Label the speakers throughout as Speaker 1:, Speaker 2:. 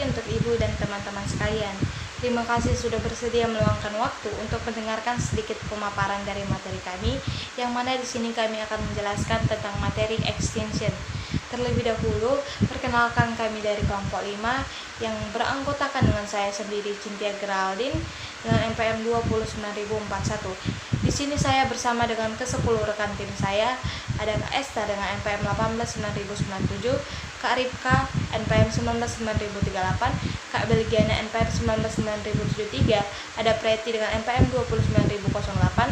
Speaker 1: untuk Ibu dan teman-teman sekalian. Terima kasih sudah bersedia meluangkan waktu untuk mendengarkan sedikit pemaparan dari materi kami, yang mana di sini kami akan menjelaskan tentang materi extension. Terlebih dahulu, perkenalkan kami dari kelompok 5 yang beranggotakan dengan saya sendiri, Cynthia Geraldine, dengan NPM 29041. Di sini saya bersama dengan ke-10 rekan tim saya, ada Kak Esther dengan NPM 18997, Kak Ripka NPM 19938, Kak Belgiana NPM 19973, ada Preti dengan NPM 29008,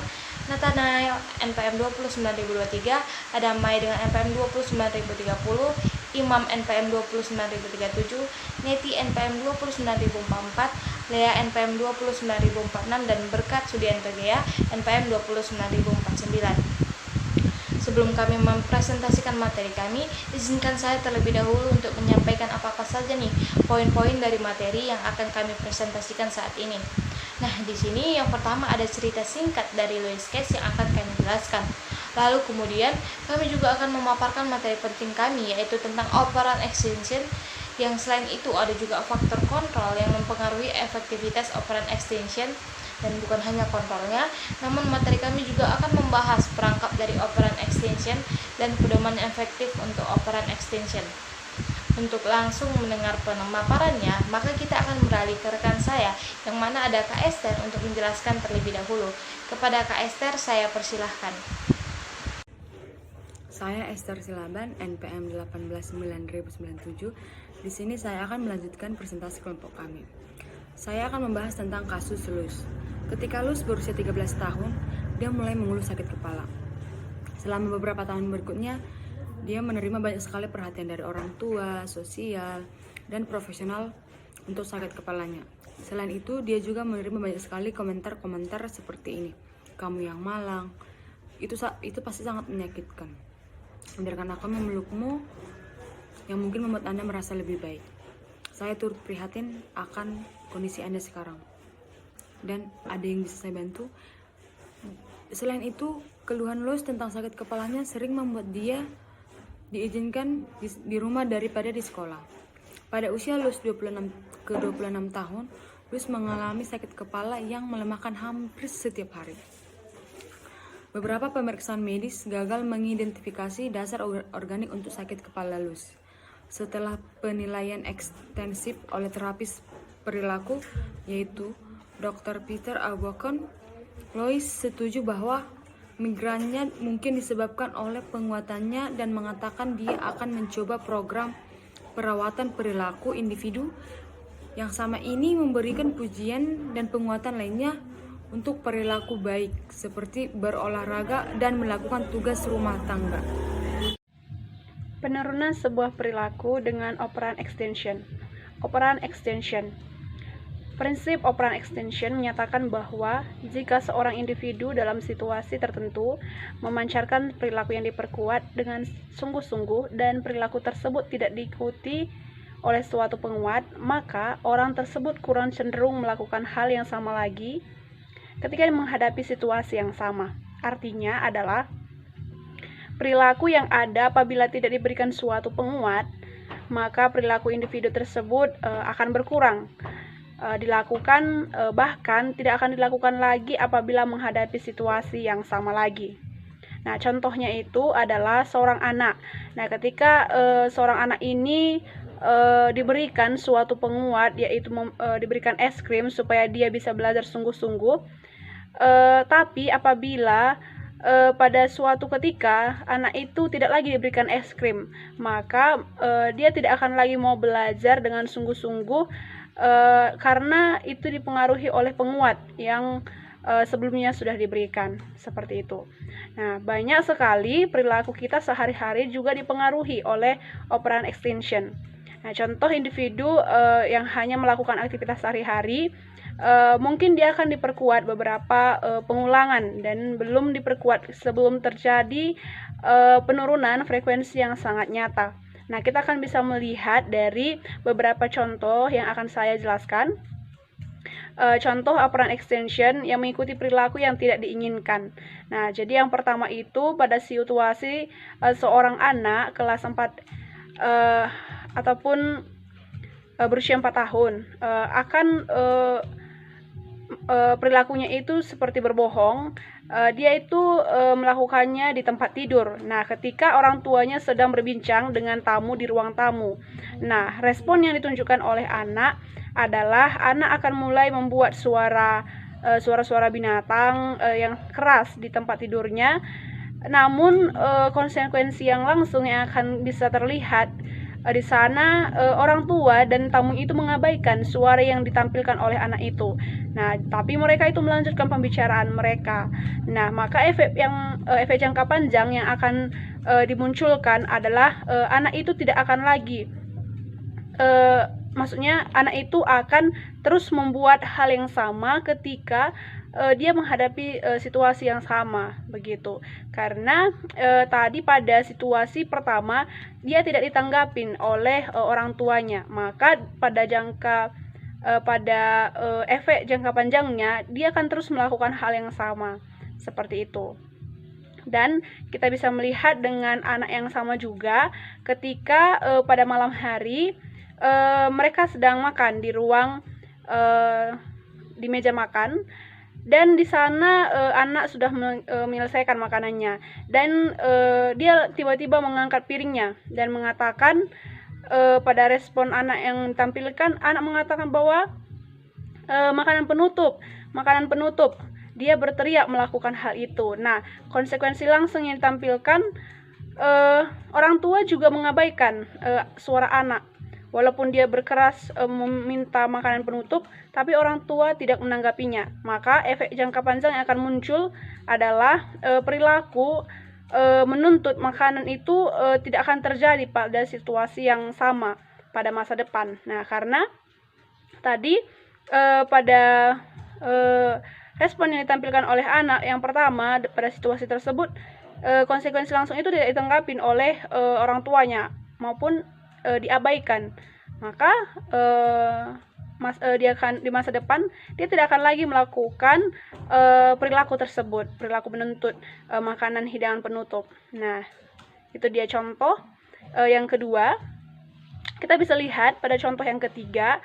Speaker 1: Nathanael NPM 29023, ada Mai dengan NPM 29030, Imam NPM 29037, Neti NPM 29044, Lea NPM 29046, dan Berkat Sudianto Gea NPM 29049. Sebelum kami mempresentasikan materi kami, izinkan saya terlebih dahulu untuk menyampaikan apa-apa saja nih poin-poin dari materi yang akan kami presentasikan saat ini. Nah, di sini yang pertama ada cerita singkat dari Louis Case yang akan kami jelaskan. Lalu kemudian kami juga akan memaparkan materi penting kami, yaitu tentang operan extension. Yang selain itu ada juga faktor kontrol yang mempengaruhi efektivitas operan extension. Dan bukan hanya kontrolnya, namun materi kami juga akan membahas perangkap dari operan extension dan pedoman efektif untuk operan extension. Untuk langsung mendengar pemaparannya, maka kita akan beralih ke rekan saya, yang mana ada Kak Esther untuk menjelaskan terlebih dahulu. Kepada Kak Esther, saya persilahkan.
Speaker 2: Saya Esther Silaban, NPM 18997. Di sini saya akan melanjutkan presentasi kelompok kami. Saya akan membahas tentang kasus Luz. Ketika Luz berusia 13 tahun, dia mulai mengeluh sakit kepala. Selama beberapa tahun berikutnya, dia menerima banyak sekali perhatian dari orang tua, sosial, dan profesional untuk sakit kepalanya. Selain itu, dia juga menerima banyak sekali komentar-komentar seperti ini. Kamu yang malang, itu pasti sangat menyakitkan. Biarkan aku memelukmu, yang mungkin membuat Anda merasa lebih baik. Saya turut prihatin akan kondisi Anda sekarang. Dan ada yang bisa saya bantu. Selain itu, keluhan Luz tentang sakit kepalanya sering membuat dia diizinkan di rumah daripada di sekolah. Pada usia Luz ke 26 tahun, Luz mengalami sakit kepala yang melemahkan hampir setiap hari. Beberapa pemeriksaan medis gagal mengidentifikasi dasar organik untuk sakit kepala Luz. Setelah penilaian ekstensif oleh terapis perilaku, yaitu Dr. Peter Aubacon, Lois setuju bahwa migrannya mungkin disebabkan oleh penguatannya dan mengatakan dia akan mencoba program perawatan perilaku individu yang sama ini memberikan pujian dan penguatan lainnya untuk perilaku baik, seperti berolahraga dan melakukan tugas rumah tangga.
Speaker 3: Penurunan sebuah perilaku dengan operan extension. Operan extension. Prinsip operan extension menyatakan bahwa jika seorang individu dalam situasi tertentu memancarkan perilaku yang diperkuat dengan sungguh-sungguh dan perilaku tersebut tidak diikuti oleh suatu penguat, maka orang tersebut kurang cenderung melakukan hal yang sama lagi ketika menghadapi situasi yang sama. Artinya adalah perilaku yang ada apabila tidak diberikan suatu penguat, maka perilaku individu tersebut akan berkurang. Bahkan tidak akan dilakukan lagi apabila menghadapi situasi yang sama lagi. Nah, contohnya itu adalah seorang anak. Nah, ketika seorang anak ini diberikan suatu penguat, yaitu diberikan es krim supaya dia bisa belajar sungguh-sungguh, tapi apabila pada suatu ketika anak itu tidak lagi diberikan es krim, maka dia tidak akan lagi mau belajar dengan sungguh-sungguh, karena itu dipengaruhi oleh penguat yang sebelumnya sudah diberikan, seperti itu. Nah, banyak sekali perilaku kita sehari-hari juga dipengaruhi oleh operan extension. Nah, contoh individu yang hanya melakukan aktivitas sehari-hari, mungkin dia akan diperkuat beberapa pengulangan dan belum diperkuat sebelum terjadi penurunan frekuensi yang sangat nyata. Nah, kita akan bisa melihat dari beberapa contoh yang akan saya jelaskan. Contoh operan extension yang mengikuti perilaku yang tidak diinginkan. Nah, jadi yang pertama itu pada situasi seorang anak kelas 4 ataupun berusia 4 tahun akan perilakunya itu seperti berbohong. Dia itu melakukannya di tempat tidur. Nah, ketika orang tuanya sedang berbincang dengan tamu di ruang tamu. Nah, respon yang ditunjukkan oleh anak adalah anak akan mulai membuat suara-suara binatang yang keras di tempat tidurnya. Namun konsekuensi yang langsung yang akan bisa terlihat di sana, orang tua dan tamu itu mengabaikan suara yang ditampilkan oleh anak itu. Nah, tapi mereka itu melanjutkan pembicaraan mereka. Nah, maka efek jangka panjang yang akan dimunculkan adalah anak itu tidak akan lagi maksudnya anak itu akan terus membuat hal yang sama ketika dia menghadapi situasi yang sama begitu. Karena tadi pada situasi pertama dia tidak ditanggapin oleh orang tuanya, maka pada efek jangka panjangnya dia akan terus melakukan hal yang sama seperti itu. Dan kita bisa melihat dengan anak yang sama juga ketika pada malam hari mereka sedang makan di ruang di meja makan, dan di sana anak sudah menyelesaikan makanannya, dan dia tiba-tiba mengangkat piringnya dan mengatakan, pada respon anak yang ditampilkan, anak mengatakan bahwa makanan penutup. Dia berteriak melakukan hal itu. Nah, konsekuensi langsung yang ditampilkan, orang tua juga mengabaikan suara anak. Walaupun dia berkeras meminta makanan penutup, tapi orang tua tidak menanggapinya. Maka efek jangka panjang yang akan muncul adalah perilaku menuntut makanan itu tidak akan terjadi pada situasi yang sama pada masa depan. Nah, karena tadi pada respon yang ditampilkan oleh anak yang pertama pada situasi tersebut, konsekuensi langsung itu tidak ditanggapin oleh orang tuanya maupun diabaikan. Maka dia akan di masa depan dia tidak akan lagi melakukan perilaku tersebut, perilaku menuntut makanan hidangan penutup. Nah, itu dia contoh. Yang kedua, kita bisa lihat pada contoh yang ketiga,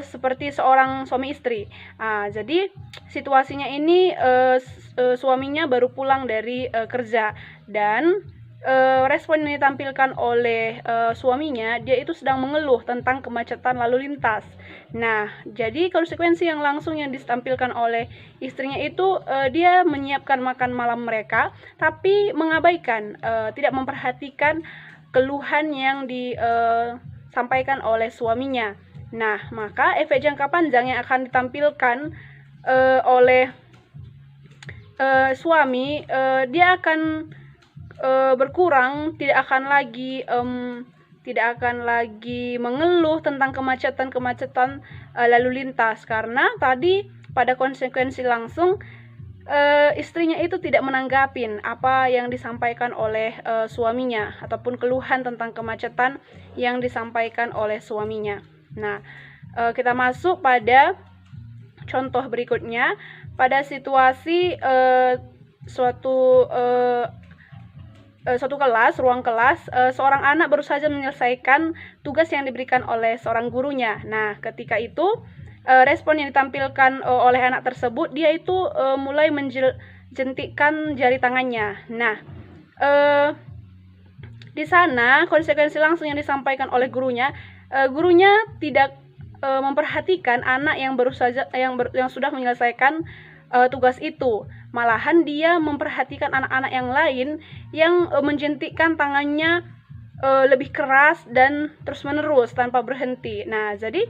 Speaker 3: seperti seorang suami istri. Jadi situasinya ini suaminya baru pulang dari kerja, dan respon yang ditampilkan oleh suaminya, dia itu sedang mengeluh tentang kemacetan lalu lintas. Nah, jadi konsekuensi yang langsung yang ditampilkan oleh istrinya itu, dia menyiapkan makan malam mereka, tapi mengabaikan, tidak memperhatikan keluhan yang disampaikan oleh suaminya. Nah, maka efek jangka panjang yang akan ditampilkan oleh suami, dia akan berkurang, tidak akan lagi mengeluh tentang kemacetan lalu lintas, karena tadi pada konsekuensi langsung istrinya itu tidak menanggapin apa yang disampaikan oleh suaminya ataupun keluhan tentang kemacetan yang disampaikan oleh suaminya. Nah, kita masuk pada contoh berikutnya. Pada situasi suatu ruang kelas, seorang anak baru saja menyelesaikan tugas yang diberikan oleh seorang gurunya. Nah, ketika itu respon yang ditampilkan oleh anak tersebut, dia itu mulai menjentikkan jari tangannya. Nah, di sana konsekuensi langsung yang disampaikan oleh gurunya tidak memperhatikan anak yang yang sudah menyelesaikan tugas itu. Malahan dia memperhatikan anak-anak yang lain yang menjentikkan tangannya lebih keras dan terus-menerus tanpa berhenti. Nah, jadi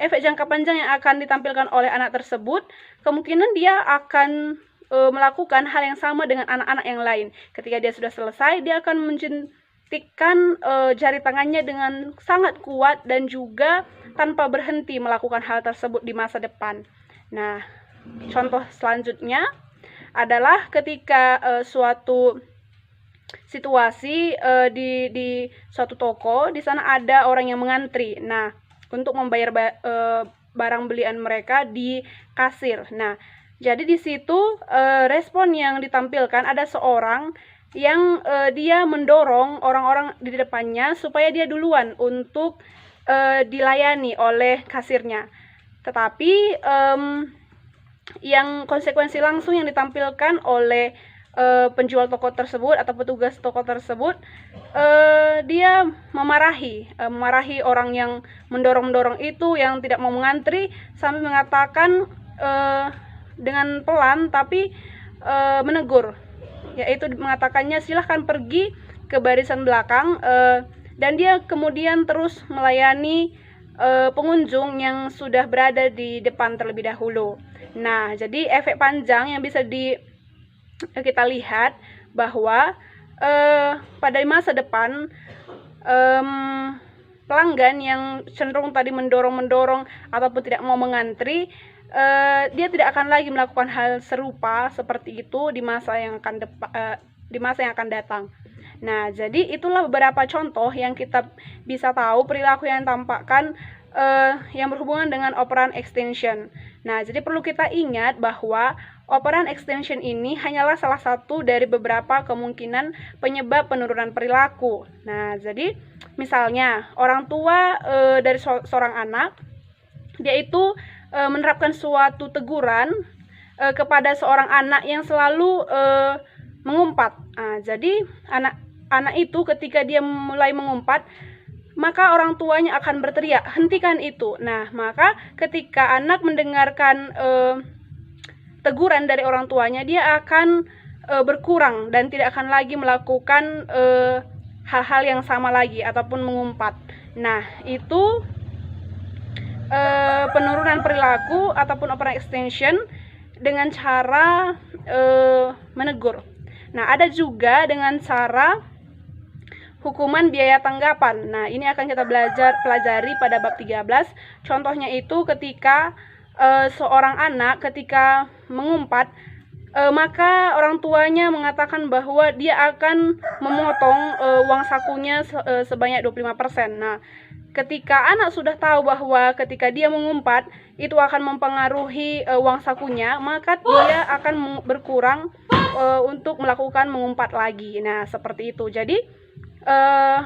Speaker 3: efek jangka panjang yang akan ditampilkan oleh anak tersebut, kemungkinan dia akan melakukan hal yang sama dengan anak-anak yang lain. Ketika dia sudah selesai, dia akan menjentikkan jari tangannya dengan sangat kuat dan juga tanpa berhenti melakukan hal tersebut di masa depan. Nah, contoh selanjutnya adalah ketika suatu situasi di suatu toko, di sana ada orang yang mengantri. Nah, untuk membayar barang belian mereka di kasir. Nah, jadi di situ respon yang ditampilkan, ada seorang yang dia mendorong orang-orang di depannya supaya dia duluan untuk dilayani oleh kasirnya. Tetapi yang konsekuensi langsung yang ditampilkan oleh penjual toko tersebut atau petugas toko tersebut, dia memarahi orang yang mendorong itu, yang tidak mau mengantri, sambil mengatakan dengan pelan tapi menegur, yaitu mengatakannya silahkan pergi ke barisan belakang, dan dia kemudian terus melayani pengunjung yang sudah berada di depan terlebih dahulu. Nah, jadi efek panjang yang bisa kita lihat bahwa pada masa depan pelanggan yang cenderung tadi mendorong ataupun tidak mau mengantri, dia tidak akan lagi melakukan hal serupa seperti itu di masa yang akan datang. Nah, jadi itulah beberapa contoh yang kita bisa tahu perilaku yang tampakkan yang berhubungan dengan operan extension. Nah, jadi perlu kita ingat bahwa operan extension ini hanyalah salah satu dari beberapa kemungkinan penyebab penurunan perilaku. Nah, jadi misalnya orang tua dari seorang anak, dia itu menerapkan suatu teguran kepada seorang anak yang selalu mengumpat. Nah, jadi anak itu ketika dia mulai mengumpat, maka orang tuanya akan berteriak, hentikan itu. Nah, maka ketika anak mendengarkan teguran dari orang tuanya, dia akan berkurang dan tidak akan lagi melakukan hal-hal yang sama lagi ataupun mengumpat. Nah, itu penurunan perilaku ataupun operan extension dengan cara menegur. Nah, ada juga dengan cara hukuman biaya tanggapan. Nah, ini akan kita pelajari pada bab 13. Contohnya itu ketika seorang anak ketika mengumpat, maka orang tuanya mengatakan bahwa dia akan memotong uang sakunya sebanyak 25%. Nah, ketika anak sudah tahu bahwa ketika dia mengumpat itu akan mempengaruhi uang sakunya, maka dia akan berkurang untuk melakukan mengumpat lagi. Nah, seperti itu. Jadi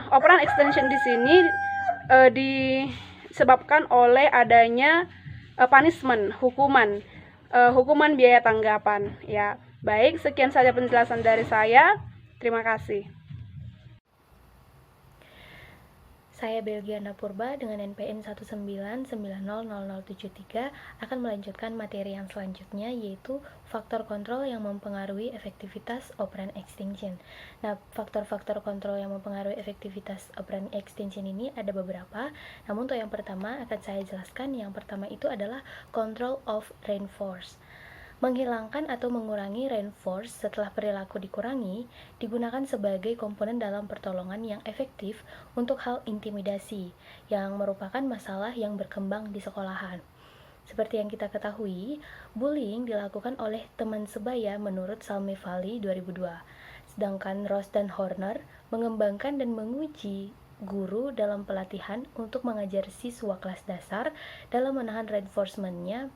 Speaker 3: operan extension di sini disebabkan oleh adanya punishment, hukuman biaya tanggapan. Ya, baik, sekian saja penjelasan dari saya. Terima kasih.
Speaker 1: Saya Belgiana Purba dengan NPN 199000073 akan melanjutkan materi yang selanjutnya, yaitu faktor kontrol yang mempengaruhi efektivitas operan extension. Nah, faktor-faktor kontrol yang mempengaruhi efektivitas operan extension ini ada beberapa, namun untuk yang pertama akan saya jelaskan. Yang pertama itu adalah control of reinforce. Menghilangkan atau mengurangi reinforce setelah perilaku dikurangi digunakan sebagai komponen dalam pertolongan yang efektif untuk hal intimidasi, yang merupakan masalah yang berkembang di sekolahan. Seperti yang kita ketahui, bullying dilakukan oleh teman sebaya menurut Salme Valley 2002. Sedangkan Ross dan Horner mengembangkan dan menguji guru dalam pelatihan untuk mengajar siswa kelas dasar dalam menahan reinforcement-nya.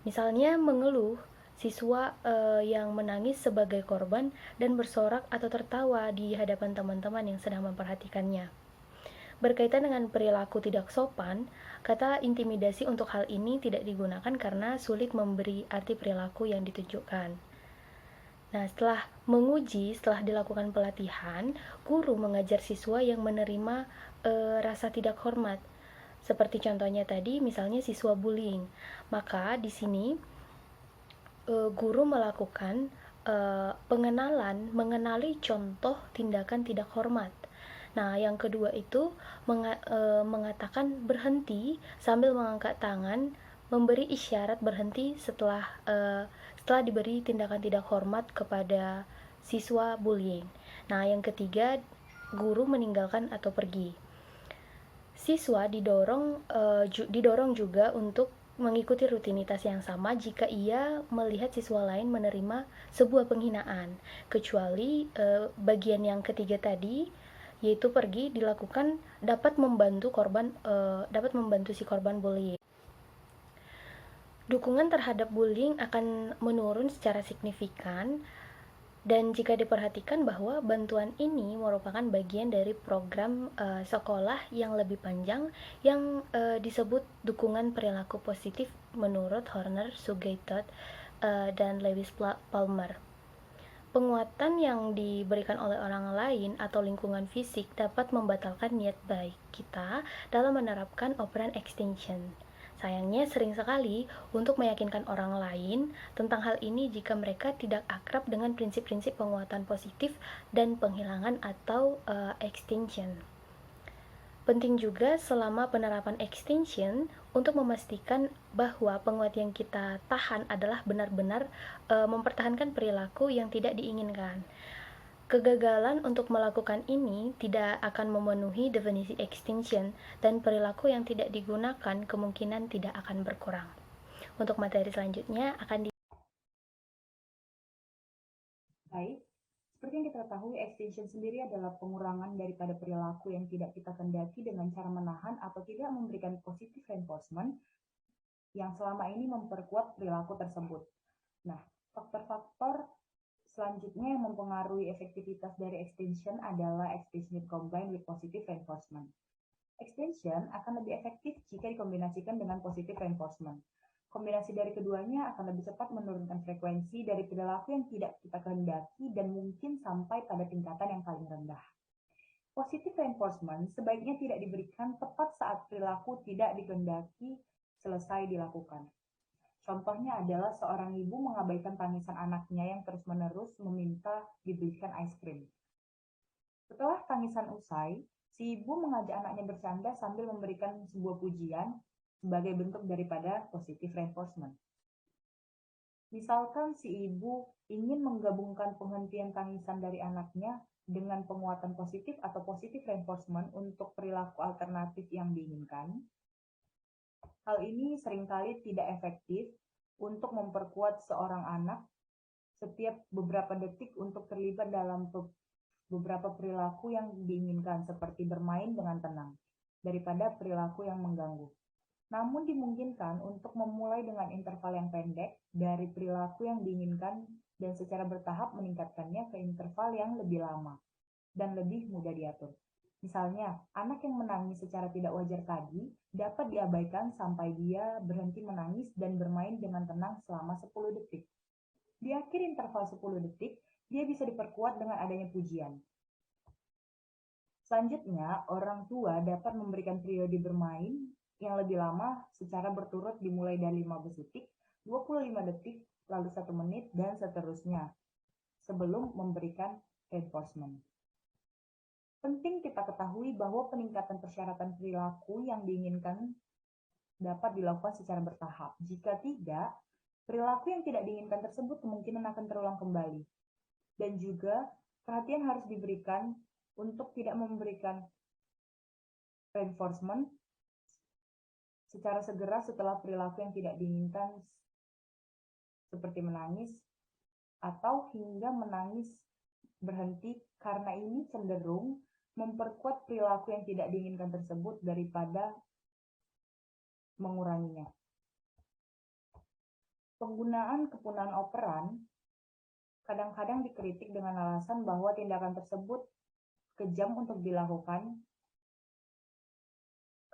Speaker 1: Misalnya mengeluh siswa yang menangis sebagai korban dan bersorak atau tertawa di hadapan teman-teman yang sedang memperhatikannya. Berkaitan dengan perilaku tidak sopan, kata intimidasi untuk hal ini tidak digunakan karena sulit memberi arti perilaku yang ditunjukkan. Nah, setelah dilakukan pelatihan, guru mengajar siswa yang menerima rasa tidak hormat. Seperti contohnya tadi, misalnya siswa bullying. Maka di sini guru melakukan mengenali contoh tindakan tidak hormat. Nah, yang kedua itu mengatakan berhenti sambil mengangkat tangan, memberi isyarat berhenti setelah diberi tindakan tidak hormat kepada siswa bullying. Nah, yang ketiga, guru meninggalkan atau pergi. Siswa didorong juga untuk mengikuti rutinitas yang sama jika ia melihat siswa lain menerima sebuah penghinaan, kecuali bagian yang ketiga tadi, yaitu pergi, dilakukan dapat membantu si korban bullying. Dukungan terhadap bullying akan menurun secara signifikan Dan jika diperhatikan bahwa bantuan ini merupakan bagian dari program sekolah yang lebih panjang yang disebut dukungan perilaku positif menurut Horner, Sugeitot, dan Lewis Palmer. Penguatan yang diberikan oleh orang lain atau lingkungan fisik dapat membatalkan niat baik kita dalam menerapkan operan extension. Sayangnya sering sekali untuk meyakinkan orang lain tentang hal ini jika mereka tidak akrab dengan prinsip-prinsip penguatan positif dan penghilangan atau extension. Penting juga selama penerapan extension untuk memastikan bahwa penguat yang kita tahan adalah benar-benar mempertahankan perilaku yang tidak diinginkan. Kegagalan untuk melakukan ini tidak akan memenuhi definisi extinction dan perilaku yang tidak digunakan kemungkinan tidak akan berkurang. Untuk materi selanjutnya akan
Speaker 2: Baik, seperti yang kita ketahui, extinction sendiri adalah pengurangan daripada perilaku yang tidak kita kendaki dengan cara menahan atau tidak memberikan positive reinforcement yang selama ini memperkuat perilaku tersebut. Nah, faktor-faktor selanjutnya yang mempengaruhi efektivitas dari extension adalah extension combined with positive reinforcement. Extension akan lebih efektif jika dikombinasikan dengan positive reinforcement. Kombinasi dari keduanya akan lebih cepat menurunkan frekuensi dari perilaku yang tidak kita kehendaki dan mungkin sampai pada tingkatan yang paling rendah. Positive reinforcement sebaiknya tidak diberikan tepat saat perilaku tidak dikehendaki selesai dilakukan. Contohnya adalah seorang ibu mengabaikan tangisan anaknya yang terus-menerus meminta dibelikan es krim. Setelah tangisan usai, si ibu mengajak anaknya bercanda sambil memberikan sebuah pujian sebagai bentuk daripada positive reinforcement. Misalkan si ibu ingin menggabungkan penghentian tangisan dari anaknya dengan penguatan positif atau positive reinforcement untuk perilaku alternatif yang diinginkan. Hal ini seringkali tidak efektif untuk memperkuat seorang anak setiap beberapa detik untuk terlibat dalam beberapa perilaku yang diinginkan, seperti bermain dengan tenang, daripada perilaku yang mengganggu. Namun dimungkinkan untuk memulai dengan interval yang pendek dari perilaku yang diinginkan dan secara bertahap meningkatkannya ke interval yang lebih lama dan lebih mudah diatur. Misalnya, anak yang menangis secara tidak wajar tadi dapat diabaikan sampai dia berhenti menangis dan bermain dengan tenang selama 10 detik. Di akhir interval 10 detik, dia bisa diperkuat dengan adanya pujian. Selanjutnya, orang tua dapat memberikan periode bermain yang lebih lama secara berturut dimulai dari 15 detik, 25 detik, lalu 1 menit, dan seterusnya, sebelum memberikan reinforcement. Penting kita ketahui bahwa peningkatan persyaratan perilaku yang diinginkan dapat dilakukan secara bertahap. Jika tidak, perilaku yang tidak diinginkan tersebut kemungkinan akan terulang kembali. Dan juga perhatian harus diberikan untuk tidak memberikan reinforcement secara segera setelah perilaku yang tidak diinginkan seperti menangis atau hingga menangis berhenti, karena ini cenderung memperkuat perilaku yang tidak diinginkan tersebut daripada menguranginya. Penggunaan kepunaan operan kadang-kadang dikritik dengan alasan bahwa tindakan tersebut kejam untuk dilakukan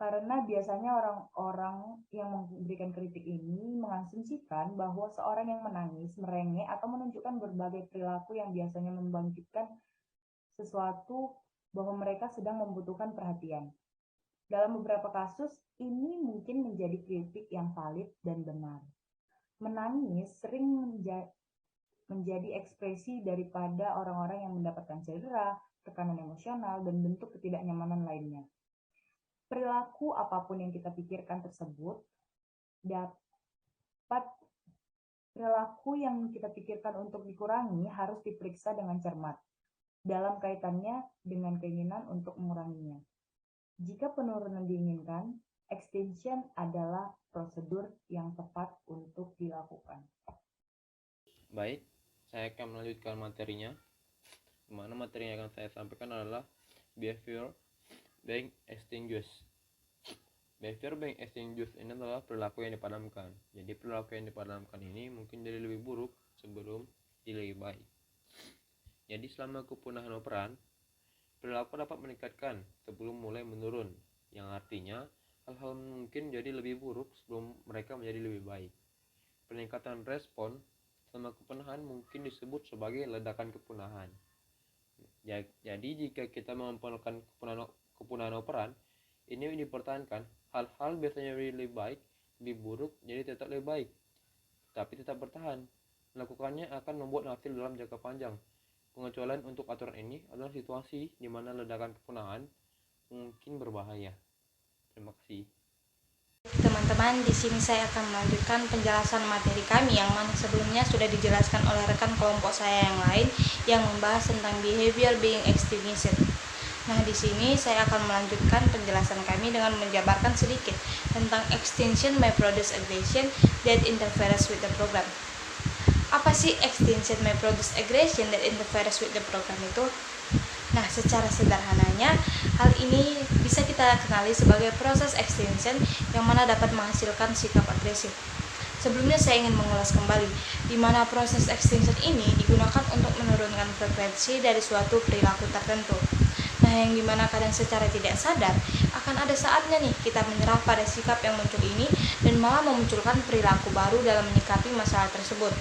Speaker 2: karena biasanya orang-orang yang memberikan kritik ini mengasumsikan bahwa seorang yang menangis, merengek, atau menunjukkan berbagai perilaku yang biasanya membangkitkan sesuatu bahwa mereka sedang membutuhkan perhatian. Dalam beberapa kasus, ini mungkin menjadi kritik yang valid dan benar. Menangis sering menjadi ekspresi daripada orang-orang yang mendapatkan cedera, tekanan emosional, dan bentuk ketidaknyamanan lainnya. Perilaku apapun yang kita pikirkan tersebut perilaku yang kita pikirkan untuk dikurangi harus diperiksa dengan cermat dalam kaitannya dengan keinginan untuk menguranginya. Jika penurunan diinginkan, extension adalah prosedur yang tepat untuk dilakukan.
Speaker 4: Baik, saya akan melanjutkan materinya. Di mana materi yang akan saya sampaikan adalah behavior being extinguished. Behavior being extinguished ini adalah perilaku yang dipadamkan. Jadi perilaku yang dipadamkan ini mungkin jadi lebih buruk sebelum jadi lebih baik. Jadi selama kepunahan operan, perilaku dapat meningkatkan sebelum mulai menurun, yang artinya hal-hal mungkin jadi lebih buruk sebelum mereka menjadi lebih baik. Peningkatan respon selama kepunahan mungkin disebut sebagai ledakan kepunahan. Jadi jika kita memperlakukan kepunahan operan, ini dipertahankan, hal-hal biasanya lebih baik, lebih buruk, jadi tetap lebih baik, tapi tetap bertahan. Melakukannya akan membuat hasil dalam jangka panjang. Pengecualian untuk aturan ini adalah situasi di mana ledakan kepunahan mungkin berbahaya. Terima kasih.
Speaker 1: Teman-teman, di sini saya akan melanjutkan penjelasan materi kami yang mana sebelumnya sudah dijelaskan oleh rekan kelompok saya yang lain yang membahas tentang behavior being extinguished. Nah, di sini saya akan melanjutkan penjelasan kami dengan menjabarkan sedikit tentang extinction may produce aggression that interferes with the program. Apa sih extinction may produce aggression that interferes with the program itu? Nah, secara sederhananya, hal ini bisa kita kenali sebagai proses extinction yang mana dapat menghasilkan sikap agresif. Sebelumnya saya ingin mengulas kembali di mana proses extinction ini digunakan untuk menurunkan frekuensi dari suatu perilaku tertentu. Nah, yang dimana kadang secara tidak sadar akan ada saatnya nih kita menyerah pada sikap yang muncul ini dan malah memunculkan perilaku baru dalam menyikapi masalah tersebut.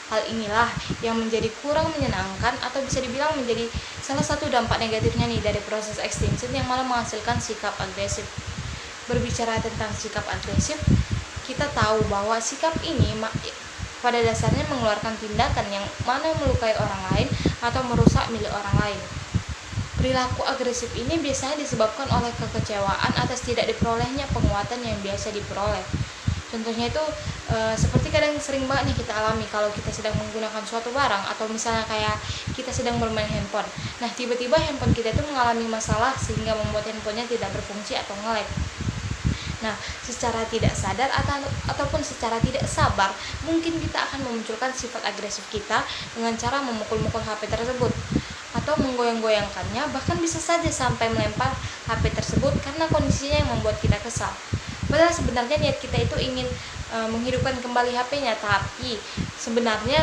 Speaker 1: Hal inilah yang menjadi kurang menyenangkan atau bisa dibilang menjadi salah satu dampak negatifnya nih dari proses extinction yang malah menghasilkan sikap agresif. Berbicara tentang sikap agresif, kita tahu bahwa sikap ini pada dasarnya mengeluarkan tindakan yang mana melukai orang lain atau merusak milik orang lain. Perilaku agresif ini biasanya disebabkan oleh kekecewaan atas tidak diperolehnya penguatan yang biasa diperoleh. Contohnya itu seperti kadang sering banget nih kita alami kalau kita sedang menggunakan suatu barang atau misalnya kayak kita sedang bermain handphone. Nah, tiba-tiba handphone kita itu mengalami masalah sehingga membuat handphonenya tidak berfungsi atau nge-lag. Nah, secara tidak sadar ataupun secara tidak sabar, mungkin kita akan memunculkan sifat agresif kita dengan cara memukul-mukul HP tersebut atau menggoyang-goyangkannya, bahkan bisa saja sampai melempar HP tersebut karena kondisinya yang membuat kita kesal. Padahal sebenarnya niat kita itu ingin menghidupkan kembali HP-nya, tapi sebenarnya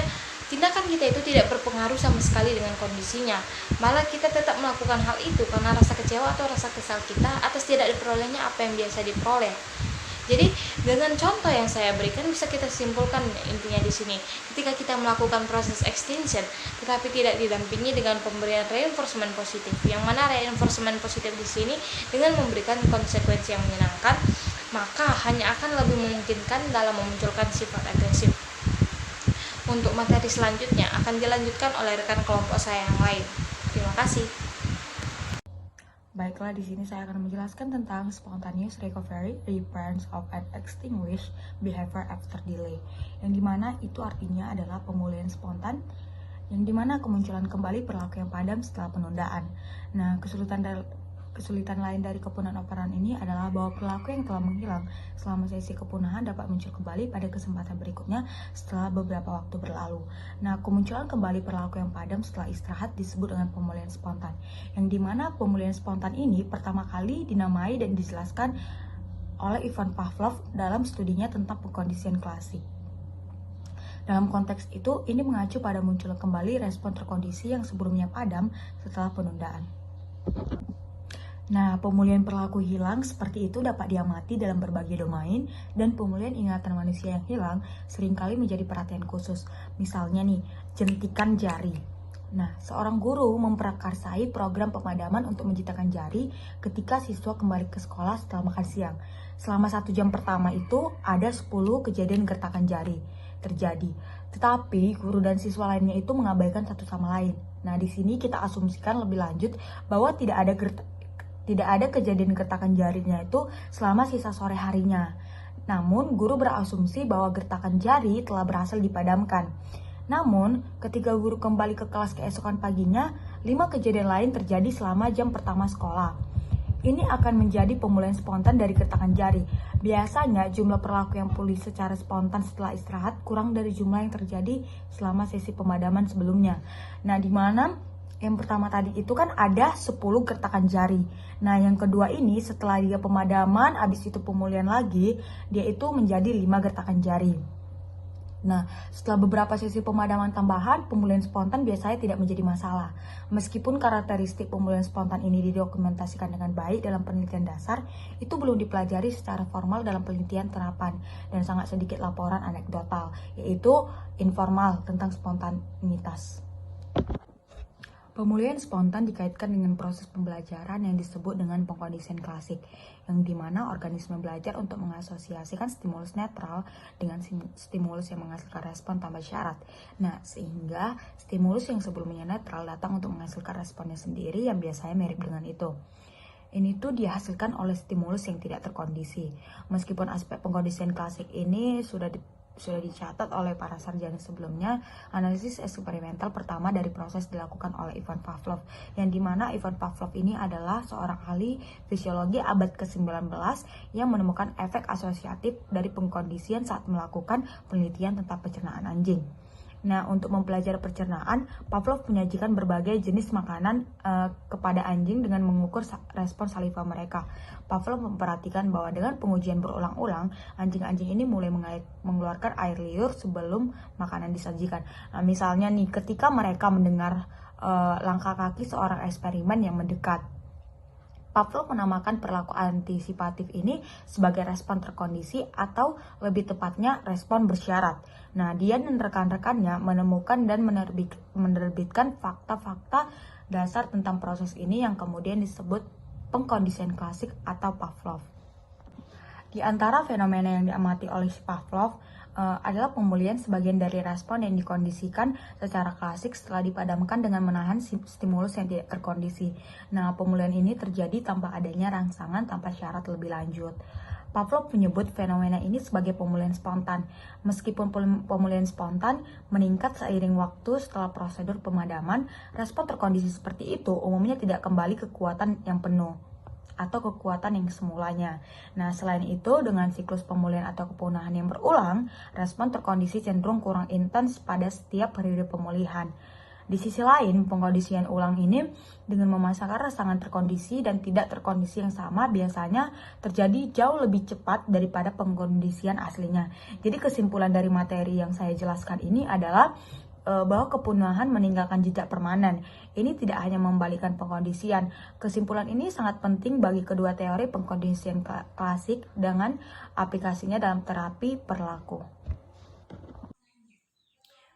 Speaker 1: tindakan kita itu tidak berpengaruh sama sekali dengan kondisinya. Malah kita tetap melakukan hal itu karena rasa kecewa atau rasa kesal kita atas tidak diperolehnya apa yang biasa diperoleh. Jadi dengan contoh yang saya berikan bisa kita simpulkan intinya di sini. Ketika kita melakukan proses extinction tetapi tidak didampingi dengan pemberian reinforcement positif, yang mana reinforcement positif di sini dengan memberikan konsekuensi yang menyenangkan, maka hanya akan lebih memungkinkan dalam memunculkan sifat agresif. Untuk materi selanjutnya akan dilanjutkan oleh rekan kelompok saya yang lain. Terima kasih.
Speaker 2: Baiklah, di sini saya akan menjelaskan tentang spontaneous recovery, recurrence of an extinguished behavior after delay. Yang dimana itu artinya adalah pemulihan spontan, yang dimana kemunculan kembali perilaku yang padam setelah penundaan. Nah, kesulitan lain dari kepunahan operan ini adalah bahwa perilaku yang telah menghilang selama sesi kepunahan dapat muncul kembali pada kesempatan berikutnya setelah beberapa waktu berlalu. Nah, kemunculan kembali perilaku yang padam setelah istirahat disebut dengan pemulihan spontan, yang dimana pemulihan spontan ini pertama kali dinamai dan dijelaskan oleh Ivan Pavlov dalam studinya tentang pengkondisian klasik. Dalam konteks itu, ini mengacu pada muncul kembali respon terkondisi yang sebelumnya padam setelah penundaan. Nah, pemulihan perilaku hilang seperti itu dapat diamati dalam berbagai domain, dan pemulihan ingatan manusia yang hilang seringkali menjadi perhatian khusus. Misalnya nih, jentikan jari. Nah, seorang guru memprakarsai program pemadaman untuk menjentikan jari ketika siswa kembali ke sekolah setelah makan siang. Selama 1 jam pertama itu, ada 10 kejadian gertakan jari terjadi. Tetapi, guru dan siswa lainnya itu mengabaikan satu sama lain. Nah, di sini kita asumsikan lebih lanjut bahwa tidak ada kejadian gertakan jarinya itu selama sisa sore harinya. Namun, guru berasumsi bahwa gertakan jari telah berhasil dipadamkan. Namun, ketika guru kembali ke kelas keesokan paginya, 5 kejadian lain terjadi selama jam pertama sekolah. Ini akan menjadi pemulihan spontan dari gertakan jari. Biasanya, jumlah perilaku yang pulih secara spontan setelah istirahat kurang dari jumlah yang terjadi selama sesi pemadaman sebelumnya. Nah, di mana yang pertama tadi itu kan ada 10 gertakan jari. Nah, yang kedua ini setelah dia pemadaman, habis itu pemulihan lagi, dia itu menjadi 5 gertakan jari.
Speaker 5: Nah, setelah beberapa sesi pemadaman tambahan, pemulihan spontan biasanya tidak menjadi masalah. Meskipun karakteristik pemulihan spontan ini didokumentasikan dengan baik dalam penelitian dasar, itu belum dipelajari secara formal dalam penelitian terapan dan sangat sedikit laporan anekdotal, yaitu informal tentang spontanitas. Pemulihan spontan dikaitkan dengan proses pembelajaran yang disebut dengan pengkondisian klasik, yang dimana organisme belajar untuk mengasosiasikan stimulus netral dengan stimulus yang menghasilkan respon tanpa syarat. Nah, sehingga stimulus yang sebelumnya netral datang untuk menghasilkan responnya sendiri yang biasanya mirip dengan itu. Ini tuh dihasilkan oleh stimulus yang tidak terkondisi. Meskipun aspek pengkondisian klasik ini sudah dicatat oleh para sarjana sebelumnya, analisis eksperimental pertama dari proses dilakukan oleh Ivan Pavlov, yang dimana Ivan Pavlov ini adalah seorang ahli fisiologi abad ke-19 yang menemukan efek asosiatif dari pengkondisian saat melakukan penelitian tentang pencernaan anjing. Nah, untuk mempelajari pencernaan, Pavlov menyajikan berbagai jenis makanan kepada anjing dengan mengukur respon saliva mereka. Pavlov memperhatikan bahwa dengan pengujian berulang-ulang, anjing-anjing ini mulai mengeluarkan air liur sebelum makanan disajikan. Nah, misalnya nih, ketika mereka mendengar langkah kaki seorang eksperimen yang mendekat, Pavlov menamakan perilaku antisipatif ini sebagai respon terkondisi atau lebih tepatnya respon bersyarat. Nah, dia dan rekan-rekannya menemukan dan menerbitkan fakta-fakta dasar tentang proses ini yang kemudian disebut pengkondisian klasik atau Pavlov. Di antara fenomena yang diamati oleh Pavlov adalah pemulihan sebagian dari respon yang dikondisikan secara klasik setelah dipadamkan dengan menahan stimulus yang tidak terkondisi. Nah, pemulihan ini terjadi tanpa adanya rangsangan tanpa syarat lebih lanjut. Pavlov menyebut fenomena ini sebagai pemulihan spontan. Meskipun pemulihan spontan meningkat seiring waktu setelah prosedur pemadaman, respon terkondisi seperti itu umumnya tidak kembali ke kekuatan yang penuh atau kekuatan yang semulanya. Nah, selain itu, dengan siklus pemulihan atau kepunahan yang berulang, respon terkondisi cenderung kurang intens pada setiap periode pemulihan. Di sisi lain, pengkondisian ulang ini dengan memasangkan rangsangan terkondisi dan tidak terkondisi yang sama biasanya terjadi jauh lebih cepat daripada pengkondisian aslinya. Jadi kesimpulan dari materi yang saya jelaskan ini adalah bahwa kepunahan meninggalkan jejak permanen. Ini tidak hanya membalikkan pengkondisian. Kesimpulan ini sangat penting bagi kedua teori pengkondisian klasik dengan aplikasinya dalam terapi perilaku.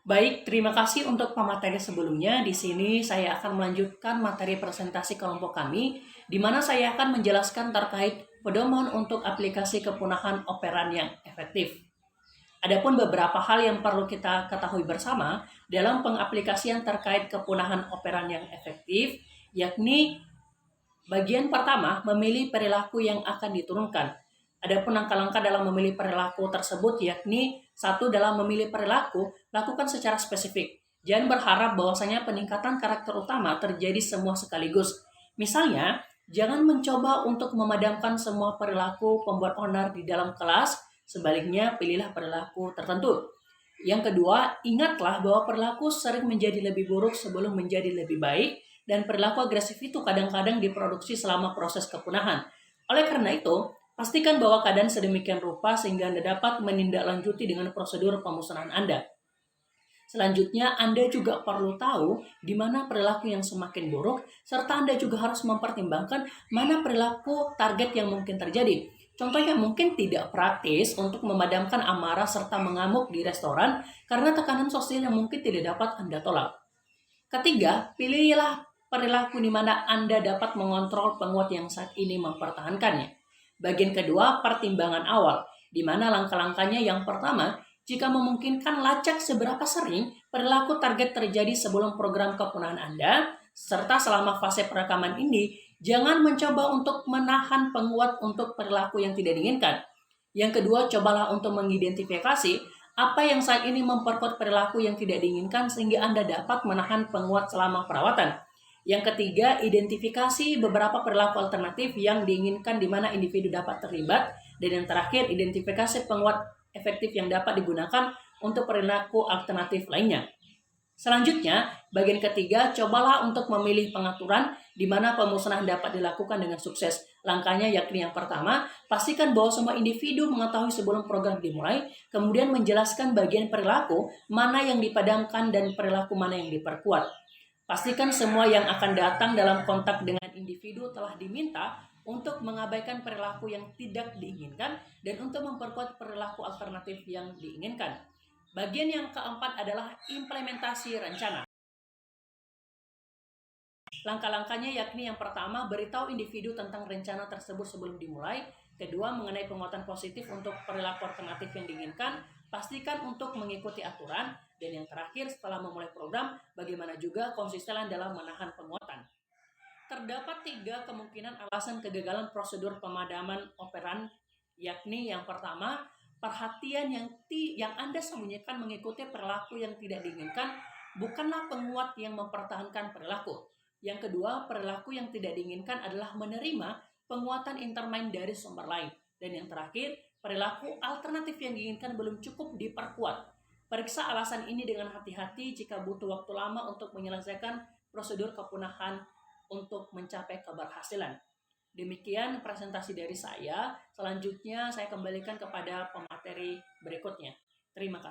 Speaker 6: Baik, terima kasih untuk pemateri sebelumnya. Di sini saya akan melanjutkan materi presentasi kelompok kami, di mana saya akan menjelaskan terkait pedoman untuk aplikasi kepunahan operan yang efektif. Adapun beberapa hal yang perlu kita ketahui bersama dalam pengaplikasian terkait kepunahan operan yang efektif, yakni bagian pertama, memilih perilaku yang akan diturunkan. Adapun langkah-langkah dalam memilih perilaku tersebut yakni 1. Dalam memilih perilaku, lakukan secara spesifik. Jangan berharap bahwasanya peningkatan karakter utama terjadi semua sekaligus. Misalnya, jangan mencoba untuk memadamkan semua perilaku pembuat onar di dalam kelas. Sebaliknya, pilihlah perilaku tertentu. Yang kedua, ingatlah bahwa perilaku sering menjadi lebih buruk sebelum menjadi lebih baik, dan perilaku agresif itu kadang-kadang diproduksi selama proses kepunahan. Oleh karena itu, pastikan bahwa keadaan sedemikian rupa sehingga Anda dapat menindaklanjuti dengan prosedur pemusnahan Anda. Selanjutnya, Anda juga perlu tahu di mana perilaku yang semakin buruk, serta Anda juga harus mempertimbangkan mana perilaku target yang mungkin terjadi. Contohnya mungkin tidak praktis untuk memadamkan amarah serta mengamuk di restoran karena tekanan sosial yang mungkin tidak dapat Anda tolak. Ketiga, pilihlah perilaku di mana Anda dapat mengontrol penguat yang saat ini mempertahankannya. Bagian kedua, pertimbangan awal, di mana langkah-langkahnya yang pertama, jika memungkinkan lacak seberapa sering perilaku target terjadi sebelum program kepunahan Anda, serta selama fase perekaman ini, jangan mencoba untuk menahan penguat untuk perilaku yang tidak diinginkan. Yang kedua, cobalah untuk mengidentifikasi apa yang saat ini memperkuat perilaku yang tidak diinginkan sehingga Anda dapat menahan penguat selama perawatan. Yang ketiga, identifikasi beberapa perilaku alternatif yang diinginkan di mana individu dapat terlibat. Dan yang terakhir, identifikasi penguat efektif yang dapat digunakan untuk perilaku alternatif lainnya. Selanjutnya, bagian ketiga, cobalah untuk memilih pengaturan di mana pemusnahan dapat dilakukan dengan sukses. Langkahnya yakni yang pertama, pastikan bahwa semua individu mengetahui sebelum program dimulai, kemudian menjelaskan bagian perilaku mana yang dipadamkan dan perilaku mana yang diperkuat. Pastikan semua yang akan datang dalam kontak dengan individu telah diminta untuk mengabaikan perilaku yang tidak diinginkan dan untuk memperkuat perilaku alternatif yang diinginkan. Bagian yang keempat adalah implementasi rencana. Langkah-langkahnya yakni yang pertama, beritahu individu tentang rencana tersebut sebelum dimulai. Kedua, mengenai penguatan positif untuk perilaku alternatif yang diinginkan. Pastikan untuk mengikuti aturan. Dan yang terakhir, setelah memulai program, bagaimana juga konsistenan dalam menahan penguatan. Terdapat 3 kemungkinan alasan kegagalan prosedur pemadaman operan, yakni yang pertama, perhatian yang Anda sembunyikan mengikuti perilaku yang tidak diinginkan bukanlah penguat yang mempertahankan perilaku. Yang kedua, perilaku yang tidak diinginkan adalah menerima penguatan intermain dari sumber lain. Dan yang terakhir, perilaku alternatif yang diinginkan belum cukup diperkuat. Periksa alasan ini dengan hati-hati jika butuh waktu lama untuk menyelesaikan prosedur kepunahan untuk mencapai keberhasilan. Demikian presentasi dari saya. Selanjutnya saya kembalikan kepada pemateri berikutnya. Terima kasih.